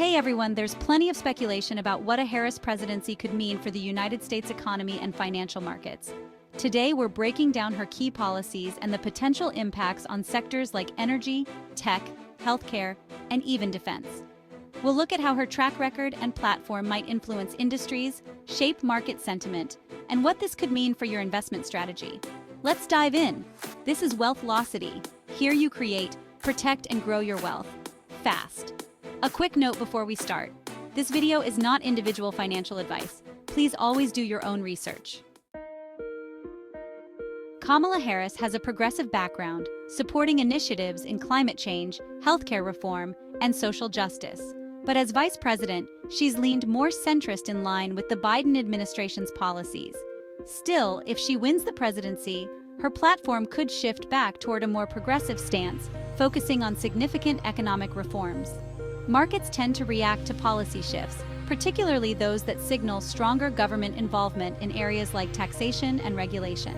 Hey everyone, there's plenty of speculation about what a Harris presidency could mean for the United States economy and financial markets. Today, we're breaking down her key policies and the potential impacts on sectors like energy, tech, healthcare, and even defense. We'll look at how her track record and platform might influence industries, shape market sentiment, and what this could mean for your investment strategy. Let's dive in. This is Wealthlocity. Here you create, protect, and grow your wealth fast. A quick note before we start. This video is not individual financial advice. Please always do your own research. Kamala Harris has a progressive background, supporting initiatives in climate change, healthcare reform, and social justice. But as vice president, she's leaned more centrist in line with the Biden administration's policies. Still, if she wins the presidency, her platform could shift back toward a more progressive stance, focusing on significant economic reforms. Markets tend to react to policy shifts, particularly those that signal stronger government involvement in areas like taxation and regulation.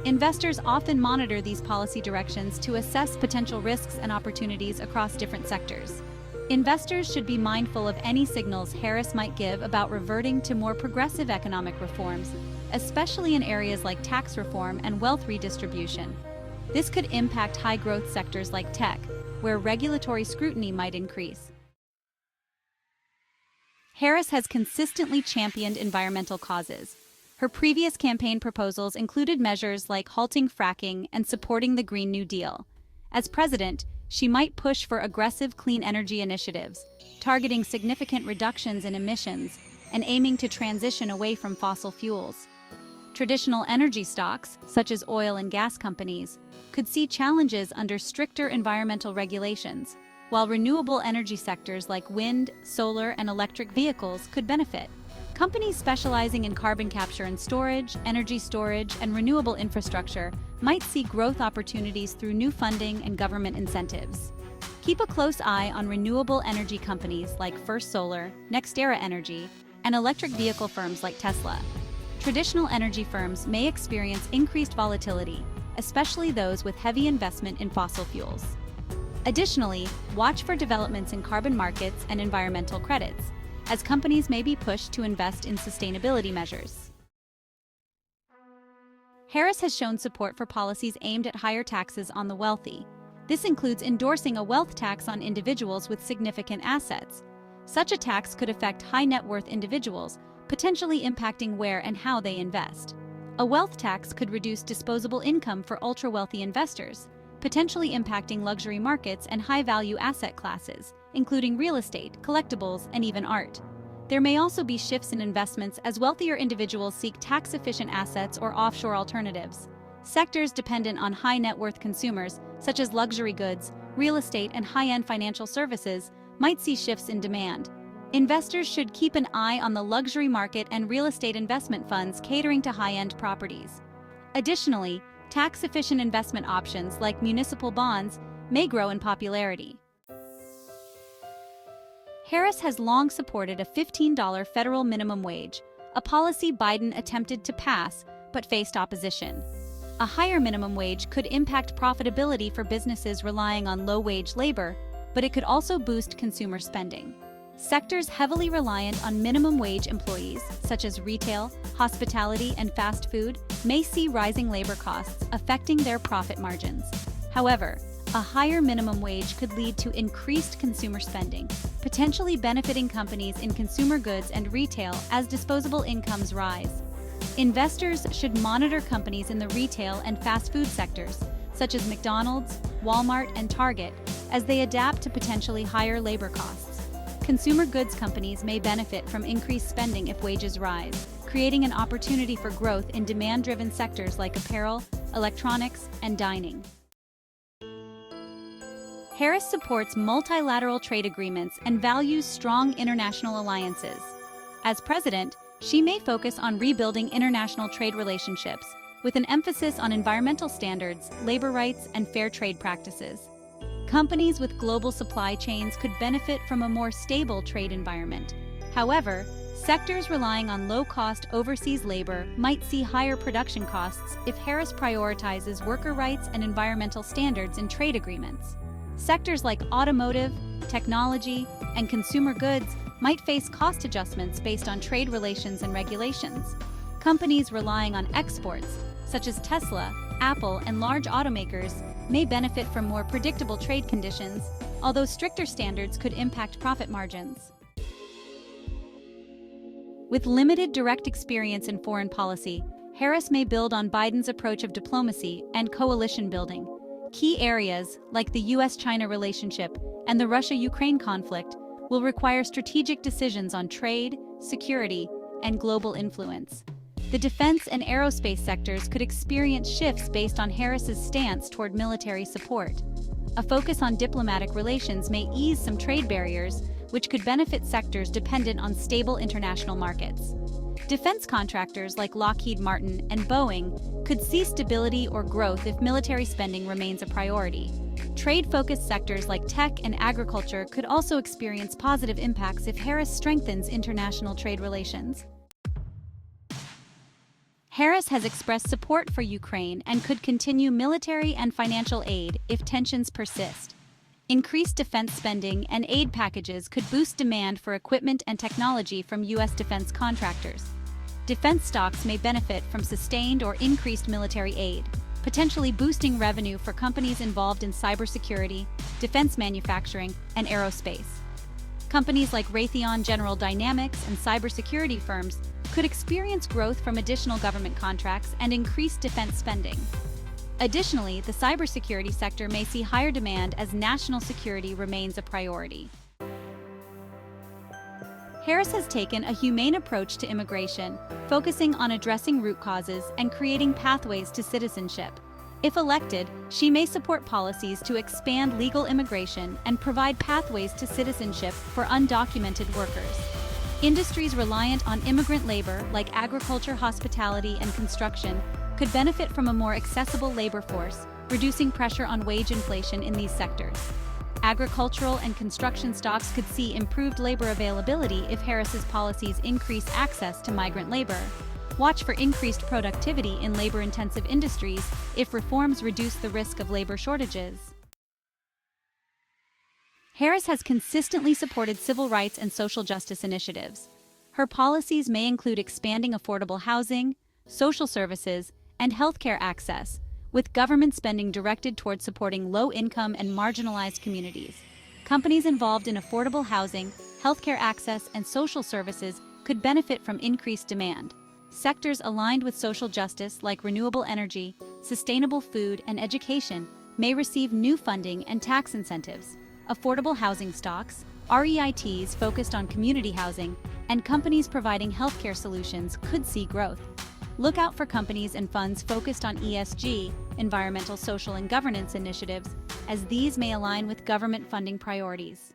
Investors often monitor these policy directions to assess potential risks and opportunities across different sectors. Investors should be mindful of any signals Harris might give about reverting to more progressive economic reforms, especially in areas like tax reform and wealth redistribution. This could impact high-growth sectors like tech, where regulatory scrutiny might increase. Harris has consistently championed environmental causes. Her previous campaign proposals included measures like halting fracking and supporting the Green New Deal. As president, she might push for aggressive clean energy initiatives, targeting significant reductions in emissions and aiming to transition away from fossil fuels. Traditional energy stocks, such as oil and gas companies, could see challenges under stricter environmental regulations, while renewable energy sectors like wind, solar, and electric vehicles could benefit. Companies specializing in carbon capture and storage, energy storage, and renewable infrastructure might see growth opportunities through new funding and government incentives. Keep a close eye on renewable energy companies like First Solar, NextEra Energy, and electric vehicle firms like Tesla. Traditional energy firms may experience increased volatility, especially those with heavy investment in fossil fuels. Additionally, watch for developments in carbon markets and environmental credits, as companies may be pushed to invest in sustainability measures. Harris has shown support for policies aimed at higher taxes on the wealthy. This includes endorsing a wealth tax on individuals with significant assets. Such a tax could affect high-net-worth individuals, potentially impacting where and how they invest. A wealth tax could reduce disposable income for ultra-wealthy investors, potentially impacting luxury markets and high-value asset classes, including real estate, collectibles, and even art. There may also be shifts in investments as wealthier individuals seek tax-efficient assets or offshore alternatives. Sectors dependent on high-net-worth consumers, such as luxury goods, real estate, and high-end financial services, might see shifts in demand. Investors should keep an eye on the luxury market and real estate investment funds catering to high-end properties. Additionally, tax-efficient investment options like municipal bonds may grow in popularity. Harris has long supported a $15 federal minimum wage, a policy Biden attempted to pass but faced opposition. A higher minimum wage could impact profitability for businesses relying on low-wage labor, but it could also boost consumer spending. Sectors heavily reliant on minimum wage employees, such as retail, hospitality, and fast food, may see rising labor costs affecting their profit margins. However, a higher minimum wage could lead to increased consumer spending, potentially benefiting companies in consumer goods and retail as disposable incomes rise. Investors should monitor companies in the retail and fast food sectors, such as McDonald's, Walmart, and Target, as they adapt to potentially higher labor costs. Consumer goods companies may benefit from increased spending if wages rise, creating an opportunity for growth in demand-driven sectors like apparel, electronics, and dining. Harris supports multilateral trade agreements and values strong international alliances. As president, she may focus on rebuilding international trade relationships, with an emphasis on environmental standards, labor rights, and fair trade practices. Companies with global supply chains could benefit from a more stable trade environment. However, sectors relying on low-cost overseas labor might see higher production costs if Harris prioritizes worker rights and environmental standards in trade agreements. Sectors like automotive, technology, and consumer goods might face cost adjustments based on trade relations and regulations. Companies relying on exports, such as Tesla, Apple, and large automakers, may benefit from more predictable trade conditions, although stricter standards could impact profit margins. With limited direct experience in foreign policy, Harris may build on Biden's approach of diplomacy and coalition building. Key areas, like the US-China relationship and the Russia-Ukraine conflict, will require strategic decisions on trade, security, and global influence. The defense and aerospace sectors could experience shifts based on Harris's stance toward military support. A focus on diplomatic relations may ease some trade barriers, which could benefit sectors dependent on stable international markets. Defense contractors like Lockheed Martin and Boeing could see stability or growth if military spending remains a priority. Trade-focused sectors like tech and agriculture could also experience positive impacts if Harris strengthens international trade relations. Harris has expressed support for Ukraine and could continue military and financial aid if tensions persist. Increased defense spending and aid packages could boost demand for equipment and technology from U.S. defense contractors. Defense stocks may benefit from sustained or increased military aid, potentially boosting revenue for companies involved in cybersecurity, defense manufacturing, and aerospace. Companies like Raytheon General Dynamics and cybersecurity firms could experience growth from additional government contracts and increased defense spending. Additionally, the cybersecurity sector may see higher demand as national security remains a priority. Harris has taken a humane approach to immigration, focusing on addressing root causes and creating pathways to citizenship. If elected, she may support policies to expand legal immigration and provide pathways to citizenship for undocumented workers. Industries reliant on immigrant labor, like agriculture, hospitality, and construction, could benefit from a more accessible labor force, reducing pressure on wage inflation in these sectors. Agricultural and construction stocks could see improved labor availability if Harris's policies increase access to migrant labor. Watch for increased productivity in labor-intensive industries if reforms reduce the risk of labor shortages. Harris has consistently supported civil rights and social justice initiatives. Her policies may include expanding affordable housing, social services, and healthcare access, with government spending directed toward supporting low-income and marginalized communities. Companies involved in affordable housing, healthcare access, and social services could benefit from increased demand. Sectors aligned with social justice, like renewable energy, sustainable food, and education, may receive new funding and tax incentives. Affordable housing stocks, REITs focused on community housing, and companies providing healthcare solutions could see growth. Look out for companies and funds focused on ESG, environmental, social, and governance initiatives, as these may align with government funding priorities.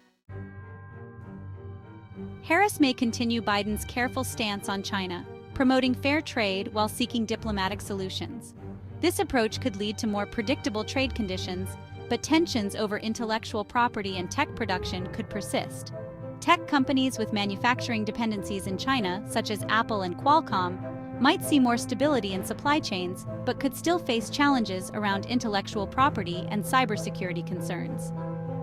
Harris may continue Biden's careful stance on China, promoting fair trade while seeking diplomatic solutions. This approach could lead to more predictable trade conditions, but tensions over intellectual property and tech production could persist. Tech companies with manufacturing dependencies in China, such as Apple and Qualcomm, might see more stability in supply chains, but could still face challenges around intellectual property and cybersecurity concerns.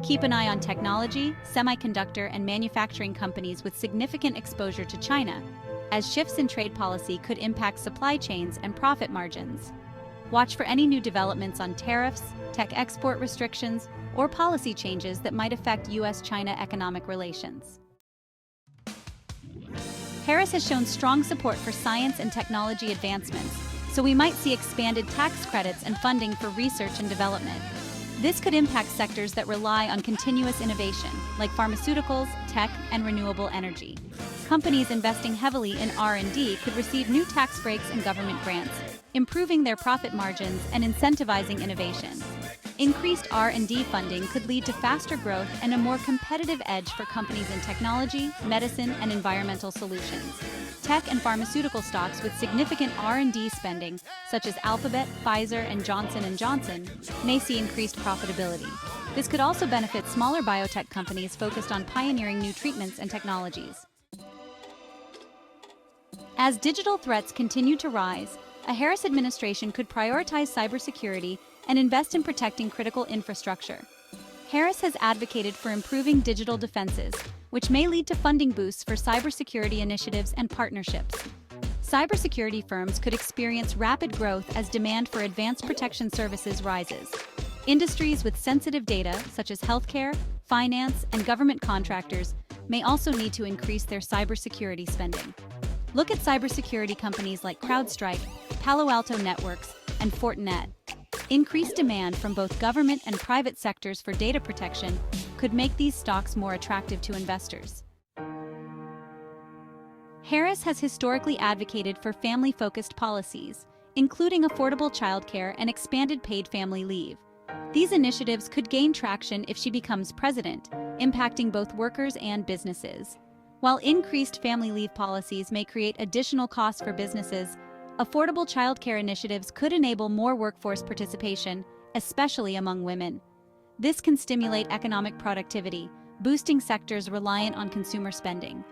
Keep an eye on technology, semiconductor, and manufacturing companies with significant exposure to China, as shifts in trade policy could impact supply chains and profit margins. Watch for any new developments on tariffs, tech export restrictions, or policy changes that might affect U.S.-China economic relations. Harris has shown strong support for science and technology advancements, so we might see expanded tax credits and funding for research and development. This could impact sectors that rely on continuous innovation, like pharmaceuticals, tech, and renewable energy. Companies investing heavily in R&D could receive new tax breaks and government grants, improving their profit margins and incentivizing innovation. Increased R&D funding could lead to faster growth and a more competitive edge for companies in technology, medicine, and environmental solutions. Tech and pharmaceutical stocks with significant R&D spending, such as Alphabet, Pfizer, and Johnson & Johnson, may see increased profitability. This could also benefit smaller biotech companies focused on pioneering new treatments and technologies. As digital threats continue to rise, a Harris administration could prioritize cybersecurity and invest in protecting critical infrastructure. Harris has advocated for improving digital defenses, which may lead to funding boosts for cybersecurity initiatives and partnerships. Cybersecurity firms could experience rapid growth as demand for advanced protection services rises. Industries with sensitive data, such as healthcare, finance, and government contractors, may also need to increase their cybersecurity spending. Look at cybersecurity companies like CrowdStrike, Palo Alto Networks, and Fortinet. Increased demand from both government and private sectors for data protection could make these stocks more attractive to investors. Harris has historically advocated for family-focused policies, including affordable childcare and expanded paid family leave. These initiatives could gain traction if she becomes president, impacting both workers and businesses. While increased family leave policies may create additional costs for businesses, affordable childcare initiatives could enable more workforce participation, especially among women. This can stimulate economic productivity, boosting sectors reliant on consumer spending.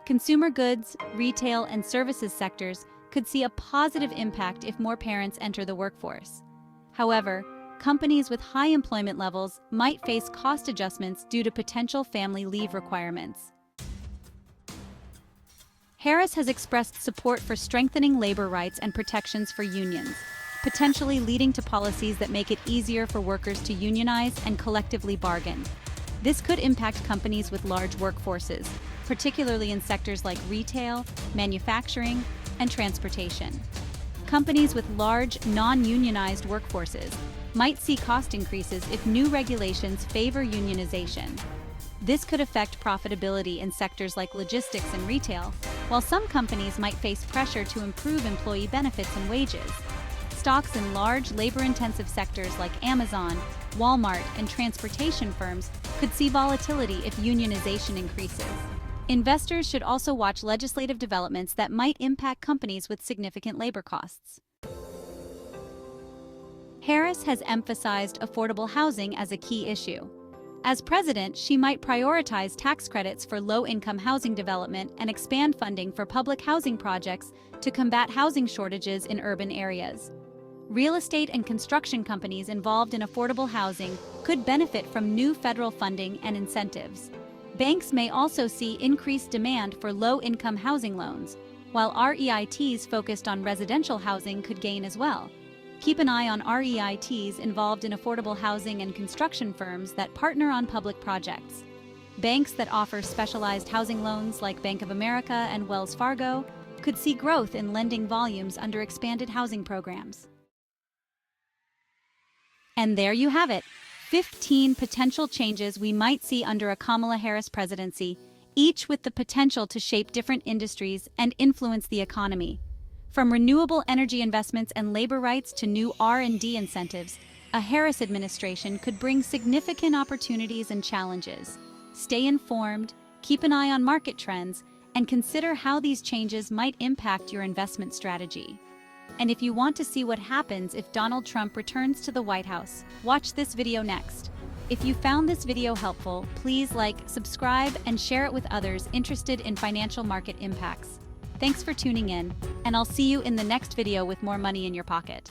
Consumer goods, retail, and services sectors could see a positive impact if more parents enter the workforce. However, companies with high employment levels might face cost adjustments due to potential family leave requirements. Harris has expressed support for strengthening labor rights and protections for unions, potentially leading to policies that make it easier for workers to unionize and collectively bargain. This could impact companies with large workforces, particularly in sectors like retail, manufacturing, and transportation. Companies with large, non-unionized workforces might see cost increases if new regulations favor unionization. This could affect profitability in sectors like logistics and retail, while some companies might face pressure to improve employee benefits and wages. Stocks in large, labor-intensive sectors like Amazon, Walmart, and transportation firms could see volatility if unionization increases. Investors should also watch legislative developments that might impact companies with significant labor costs. Harris has emphasized affordable housing as a key issue. As president, she might prioritize tax credits for low-income housing development and expand funding for public housing projects to combat housing shortages in urban areas. Real estate and construction companies involved in affordable housing could benefit from new federal funding and incentives. Banks may also see increased demand for low-income housing loans, while REITs focused on residential housing could gain as well. Keep an eye on REITs involved in affordable housing and construction firms that partner on public projects. Banks that offer specialized housing loans like Bank of America and Wells Fargo could see growth in lending volumes under expanded housing programs. And there you have it, 15 potential changes we might see under a Kamala Harris presidency, each with the potential to shape different industries and influence the economy. From renewable energy investments and labor rights to new R&D incentives, a Harris administration could bring significant opportunities and challenges. Stay informed, keep an eye on market trends, and consider how these changes might impact your investment strategy. And if you want to see what happens if Donald Trump returns to the White House, watch this video next. If you found this video helpful, please like, subscribe, and share it with others interested in financial market impacts. Thanks for tuning in, and I'll see you in the next video with more money in your pocket.